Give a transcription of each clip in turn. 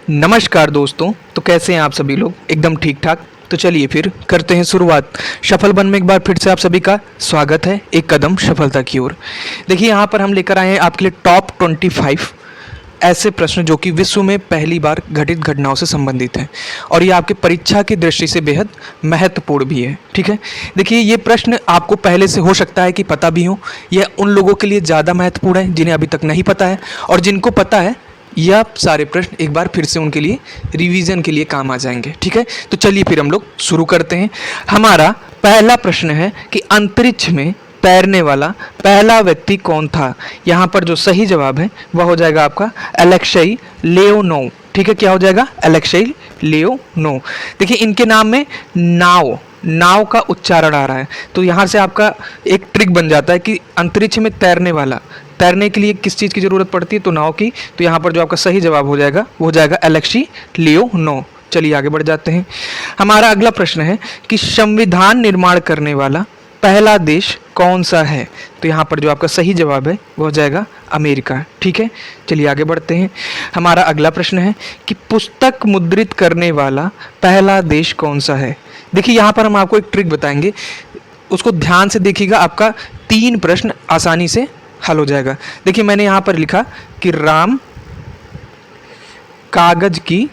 नमस्कार दोस्तों। तो कैसे हैं आप सभी लोग? एकदम ठीक ठाक। तो चलिए फिर करते हैं शुरुआत। सफल बन में एक बार फिर से आप सभी का स्वागत है एक कदम सफलता की ओर। देखिए यहाँ पर हम लेकर आए हैं आपके लिए टॉप 25 ऐसे प्रश्न जो कि विश्व में पहली बार घटित घटनाओं से संबंधित हैं और ये आपके परीक्षा की दृष्टि से बेहद महत्वपूर्ण भी है। ठीक है, देखिए ये प्रश्न आपको पहले से हो सकता है कि पता भी हो। यह उन लोगों के लिए ज़्यादा महत्वपूर्ण है जिन्हें अभी तक नहीं पता है, और जिनको पता है यह सारे प्रश्न एक बार फिर से उनके लिए रिवीजन के लिए काम आ जाएंगे। ठीक है, तो चलिए फिर हम लोग शुरू करते हैं। हमारा पहला प्रश्न है कि अंतरिक्ष में तैरने वाला पहला व्यक्ति कौन था? यहाँ पर जो सही जवाब है वह हो जाएगा आपका अलेक्सी लेओनोव। ठीक है, क्या हो जाएगा? Alexei Leonov. देखिए इनके नाम में नाव का उच्चारण आ रहा है, तो यहाँ से आपका एक ट्रिक बन जाता है कि अंतरिक्ष में तैरने वाला, तैरने के लिए किस चीज़ की ज़रूरत पड़ती है? तो नाव की। तो यहाँ पर जो आपका सही जवाब हो जाएगा वो हो जाएगा अलेक्सी लेओनोव। चलिए आगे बढ़ जाते हैं। हमारा अगला प्रश्न है कि संविधान निर्माण करने वाला पहला देश कौन सा है? तो यहाँ पर जो आपका सही जवाब है वो हो जाएगा अमेरिका। ठीक है, चलिए आगे बढ़ते हैं। हमारा अगला प्रश्न है कि पुस्तक मुद्रित करने वाला पहला देश कौन सा है? देखिए यहाँ पर हम आपको एक ट्रिक बताएंगे, उसको ध्यान से देखिएगा, आपका 3 प्रश्न आसानी से हल हो जाएगा। देखिए मैंने यहाँ पर लिखा कि राम कागज की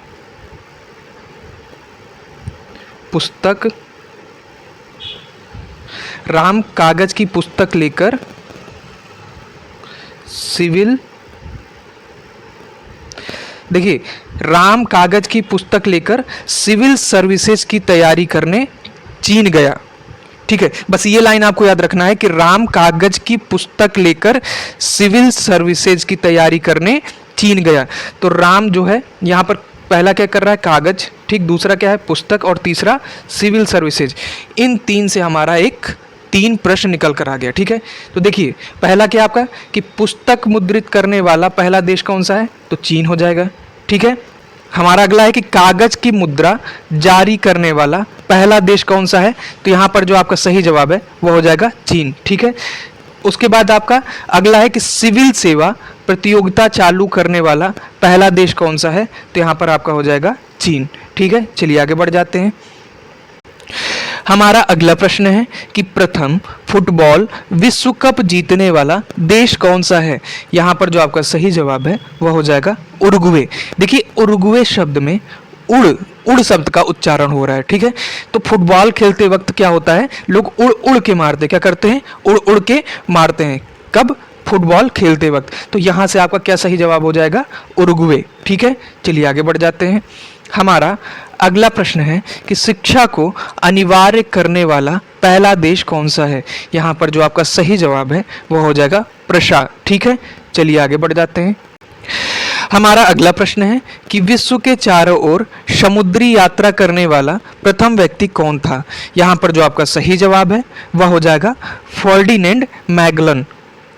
पुस्तक लेकर सिविल, देखिए राम कागज की पुस्तक लेकर सिविल सर्विसेज की तैयारी करने चीन गया। ठीक है, बस ये लाइन आपको याद रखना है कि राम कागज की पुस्तक लेकर सिविल सर्विसेज की तैयारी करने चीन गया। तो राम जो है यहाँ पर पहला क्या कर रहा है? कागज। ठीक, दूसरा क्या है? पुस्तक, और तीसरा सिविल सर्विसेज। इन 3 से हमारा 3 प्रश्न निकल कर आ गया। ठीक है, तो देखिए पहला क्या आपका कि पुस्तक मुद्रित करने वाला पहला देश कौन सा है? तो चीन हो जाएगा। ठीक है, हमारा अगला है कि कागज की मुद्रा जारी करने वाला पहला देश कौन सा है? तो यहाँ पर जो आपका सही जवाब है वो हो जाएगा चीन। ठीक है, उसके बाद आपका अगला है कि सिविल सेवा प्रतियोगिता चालू करने वाला पहला देश कौन सा है? तो यहाँ पर आपका हो जाएगा चीन। ठीक है, चलिए आगे बढ़ जाते हैं। हमारा अगला प्रश्न है कि प्रथम फुटबॉल विश्व कप जीतने वाला देश कौन सा है? यहाँ पर जो आपका सही जवाब है वह हो जाएगा उरुग्वे। देखिए उरुग्वे शब्द में उड़ शब्द का उच्चारण हो रहा है। ठीक है, तो फुटबॉल खेलते वक्त क्या होता है? लोग उड़ के मारते, क्या करते हैं? उड़ के मारते हैं। कब? फुटबॉल खेलते वक्त। तो यहाँ से आपका क्या सही जवाब हो जाएगा? उरुग्वे। ठीक है, चलिए आगे बढ़ जाते हैं। हमारा अगला प्रश्न है कि शिक्षा को अनिवार्य करने वाला पहला देश कौन सा है? यहाँ पर जो आपका सही जवाब है वह हो जाएगा प्रशा। ठीक है, चलिए आगे बढ़ जाते हैं। हमारा अगला प्रश्न है कि विश्व के चारों ओर समुद्री यात्रा करने वाला प्रथम व्यक्ति कौन था? यहाँ पर जो आपका सही जवाब है वह हो जाएगा फर्डिनेंड मैगलन।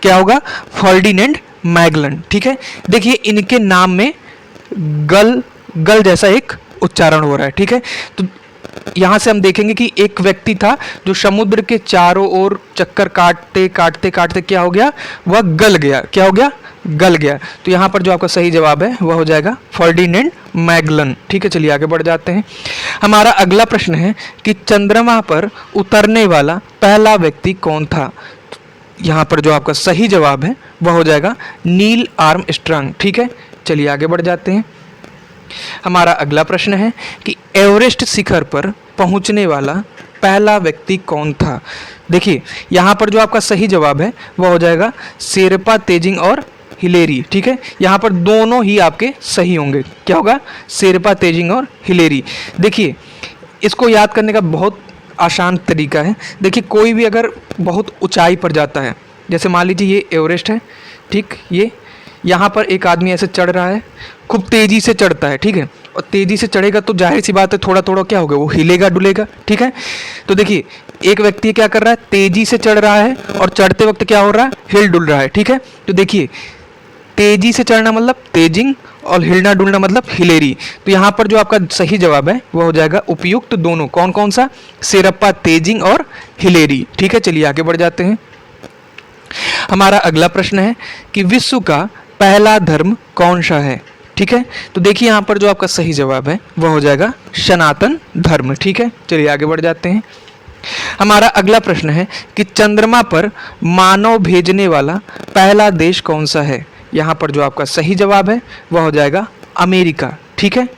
क्या होगा? Ferdinand Magellan. ठीक है, देखिए इनके नाम में गल जैसा एक उच्चारण हो रहा है। ठीक है, तो यहाँ से हम देखेंगे कि एक व्यक्ति था जो समुद्र के चारों ओर चक्कर काटते काटते क्या हो गया? वह गल गया। क्या हो गया? गल गया। तो यहाँ पर जो आपका सही जवाब है वह हो जाएगा फर्डिनेंड मैगलन। ठीक है, चलिए आगे बढ़ जाते हैं। हमारा अगला प्रश्न है कि चंद्रमा पर उतरने वाला पहला व्यक्ति कौन था? यहाँ पर जो आपका सही जवाब है वह हो जाएगा नील आर्मस्ट्रांग। ठीक है, चलिए आगे बढ़ जाते हैं। हमारा अगला प्रश्न है कि एवरेस्ट शिखर पर पहुंचने वाला पहला व्यक्ति कौन था? देखिए यहाँ पर जो आपका सही जवाब है वह हो जाएगा शेरपा तेजिंग और हिलेरी। ठीक है, यहाँ पर दोनों ही आपके सही होंगे। क्या होगा? शेरपा तेजिंग और हिलेरी। देखिए इसको याद करने का बहुत आसान तरीका है। देखिए कोई भी अगर बहुत ऊंचाई पर जाता है, जैसे मान लीजिए ये एवरेस्ट है, ठीक, ये यहाँ पर एक आदमी ऐसे चढ़ रहा है, खूब तेज़ी से चढ़ता है। ठीक है, और तेज़ी से चढ़ेगा तो जाहिर सी बात है थोड़ा थोड़ा क्या होगा? वो हिलेगा डुलेगा। ठीक है, तो देखिए एक व्यक्ति क्या कर रहा है? तेज़ी से चढ़ रहा है और चढ़ते वक्त क्या हो रहा है? हिल डुल रहा है। ठीक है, तो देखिए तेज़ी से चढ़ना मतलब तेजिंग और हिलना डुलना मतलब हिलेरी। तो यहाँ पर जो आपका सही जवाब है वह हो जाएगा उपयुक्त दोनों। कौन कौन सा? शेरप्पा तेजिंग और हिलेरी। ठीक है, चलिए आगे बढ़ जाते हैं। हमारा अगला प्रश्न है कि विश्व का पहला धर्म कौन सा है? ठीक है, तो देखिए यहाँ पर जो आपका सही जवाब है वह हो जाएगा सनातन धर्म। ठीक है, चलिए आगे बढ़ जाते हैं। हमारा अगला प्रश्न है कि चंद्रमा पर मानव भेजने वाला पहला देश कौन सा है। यहाँ पर जो आपका सही जवाब है वह हो जाएगा अमेरिका। ठीक है,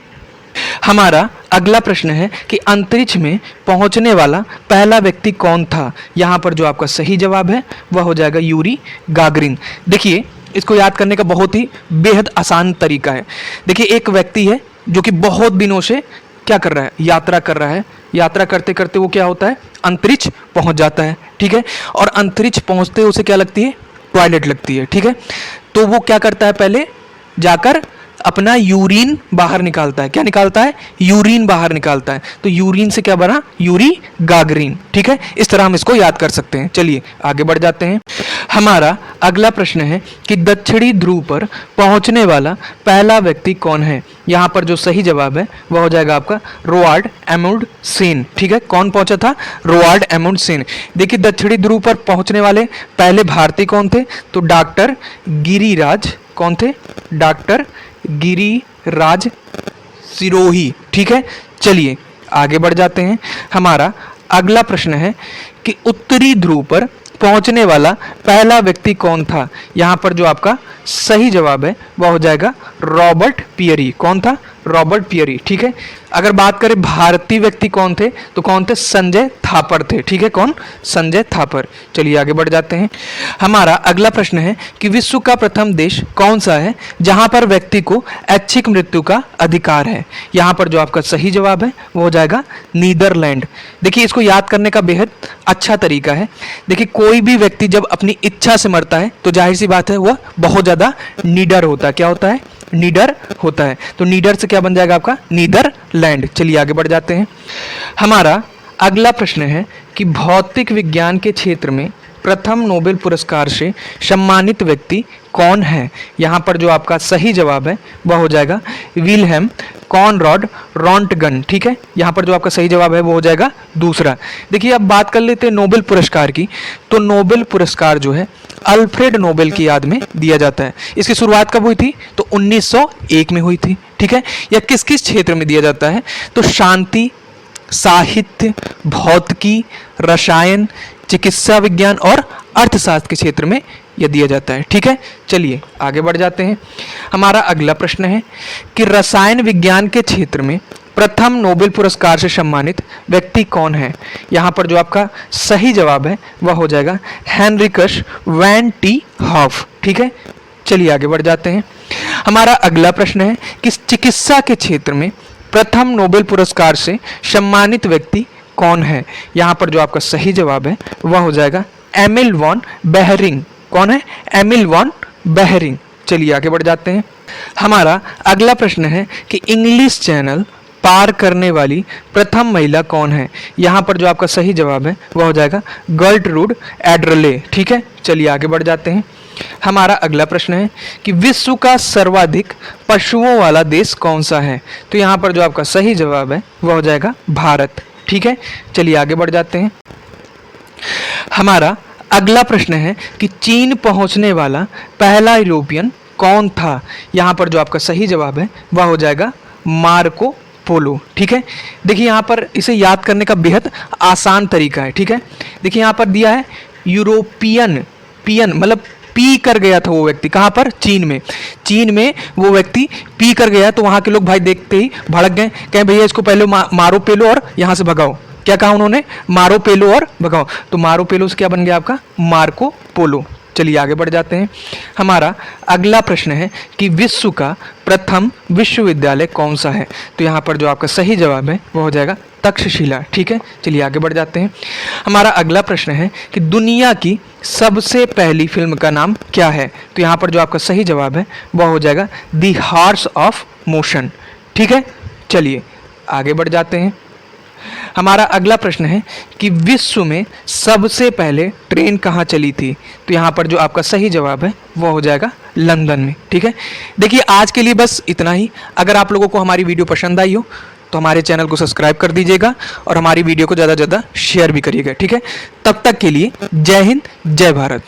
हमारा अगला प्रश्न है कि अंतरिक्ष में पहुंचने वाला पहला व्यक्ति कौन था। यहाँ पर जो आपका सही जवाब है वह हो जाएगा यूरी गागरिन। देखिए इसको याद करने का बहुत ही बेहद आसान तरीका है। देखिए एक व्यक्ति है जो कि बहुत दिनों से क्या कर रहा है, यात्रा कर रहा है। यात्रा करते करते वो क्या होता है, अंतरिक्ष पहुंच जाता है। ठीक है, और अंतरिक्ष पहुंचते उसे क्या लगती है, टॉयलेट लगती है। ठीक है, तो वो क्या करता है, पहले जाकर अपना यूरिन बाहर निकालता है। क्या निकालता है, यूरिन बाहर निकालता है। तो यूरिन से क्या बना, यूरी गागरिन। ठीक है, इस तरह हम इसको याद कर सकते हैं। चलिए आगे बढ़ जाते हैं। हमारा अगला प्रश्न है कि दक्षिणी ध्रुव पर पहुंचने वाला पहला व्यक्ति कौन है। यहाँ पर जो सही जवाब है वह हो जाएगा आपका रोवाल्ड अमुंडसेन। ठीक है, कौन पहुंचा था, रोवाल्ड अमुंडसेन। देखिए दक्षिणी ध्रुव पर पहुंचने वाले पहले भारतीय कौन थे, तो डॉक्टर गिरिराज, कौन थे, डॉक्टर गिरिराज सिरोही। ठीक है, चलिए आगे बढ़ जाते हैं। हमारा अगला प्रश्न है कि उत्तरी ध्रुव पर पहुंचने वाला पहला व्यक्ति कौन था। यहाँ पर जो आपका सही जवाब है वह हो जाएगा रॉबर्ट पियरी। कौन था, रॉबर्ट पियरी। ठीक है, अगर बात करें भारतीय व्यक्ति कौन थे, तो कौन थे, संजय थापर थे। ठीक है, कौन, संजय थापर। चलिए आगे बढ़ जाते हैं। हमारा अगला प्रश्न है कि विश्व का प्रथम देश कौन सा है जहां पर व्यक्ति को ऐच्छिक मृत्यु का अधिकार है। यहाँ पर जो आपका सही जवाब है वो हो जाएगा नीदरलैंड। देखिए इसको याद करने का बेहद अच्छा तरीका है। देखिए कोई भी व्यक्ति जब अपनी इच्छा से मरता है तो जाहिर सी बात है वह बहुत ज़्यादा निडर होता है। क्या होता है, निडर होता है। तो निडर से क्या बन जाएगा आपका, नीदरलैंड। चलिए आगे बढ़ जाते हैं। हमारा अगला प्रश्न है कि भौतिक विज्ञान के क्षेत्र में प्रथम नोबेल पुरस्कार से सम्मानित व्यक्ति कौन है। यहाँ पर जो आपका सही जवाब है वह हो जाएगा विल्हेम कॉनराड रॉन्टगन। ठीक है, यहाँ पर जो आपका सही जवाब है वो हो जाएगा दूसरा। देखिए अब बात कर लेते हैं नोबेल पुरस्कार की। तो नोबेल पुरस्कार जो है अल्फ्रेड नोबेल की याद में दिया जाता है। इसकी शुरुआत कब हुई थी, तो 1901 में हुई थी। ठीक है, यह किस किस क्षेत्र में दिया जाता है, तो शांति, साहित्य, भौतिकी, रसायन, चिकित्सा विज्ञान और अर्थशास्त्र के क्षेत्र में यह दिया जाता है। ठीक है, चलिए आगे बढ़ जाते हैं। हमारा अगला प्रश्न है कि रसायन विज्ञान के क्षेत्र में प्रथम नोबेल पुरस्कार से सम्मानित व्यक्ति कौन है। यहाँ पर जो आपका सही जवाब है वह हो जाएगा हेनरिकस वैन टी हॉफ। ठीक है, चलिए आगे बढ़ जाते हैं। हमारा अगला प्रश्न है कि चिकित्सा के क्षेत्र में प्रथम नोबेल पुरस्कार से सम्मानित व्यक्ति कौन है। यहाँ पर जो आपका सही जवाब है वह हो जाएगा एमिल वॉन बेहरिंग। कौन है, एमिल वॉन बेहरिंग। चलिए आगे बढ़ जाते हैं। हमारा अगला प्रश्न है कि इंग्लिश चैनल पार करने वाली प्रथम महिला कौन है। यहाँ पर जो आपका सही जवाब है वह हो जाएगा गर्टरूड एड्रले। ठीक है, चलिए आगे बढ़ जाते हैं। हमारा अगला प्रश्न है कि विश्व का सर्वाधिक पशुओं वाला देश कौन सा है। तो यहाँ पर जो आपका सही जवाब है वह हो जाएगा भारत। ठीक है, चलिए आगे बढ़ जाते हैं। हमारा अगला प्रश्न है कि चीन पहुंचने वाला पहला यूरोपियन कौन था। यहाँ पर जो आपका सही जवाब है वह हो जाएगा मार्को पोलो। ठीक है, देखिए यहाँ पर इसे याद करने का बेहद आसान तरीका है। ठीक है, देखिए यहाँ पर दिया है यूरोपियन, पियन मतलब पी कर गया था वो व्यक्ति। कहाँ पर, चीन में। चीन में वो व्यक्ति पी कर गया तो वहाँ के लोग भाई देखते ही भड़क गए, कहें भैया इसको पहले मारो पेलो और यहाँ से भगाओ। क्या कहा उन्होंने, मारो पेलो और भगाओ। तो मारो पेलो से क्या बन गया आपका, मार्को पोलो। चलिए आगे बढ़ जाते हैं। हमारा अगला प्रश्न है कि विश्व का प्रथम विश्वविद्यालय कौन सा है। तो यहाँ पर जो आपका सही जवाब है वो हो जाएगा तक्षशिला। ठीक है, चलिए आगे बढ़ जाते हैं। हमारा अगला प्रश्न है कि दुनिया की सबसे पहली फिल्म का नाम क्या है। तो यहाँ पर जो आपका सही जवाब है वह हो जाएगा द हॉर्स ऑफ मोशन। ठीक है, चलिए आगे बढ़ जाते हैं। हमारा अगला प्रश्न है कि विश्व में सबसे पहले ट्रेन कहाँ चली थी। तो यहाँ पर जो आपका सही जवाब है वो हो जाएगा लंदन में। ठीक है, देखिए आज के लिए बस इतना ही। अगर आप लोगों को हमारी वीडियो पसंद आई हो तो हमारे चैनल को सब्सक्राइब कर दीजिएगा और हमारी वीडियो को ज़्यादा से ज़्यादा शेयर भी करिएगा। ठीक है, तब तक के लिए जय हिंद, जय भारत।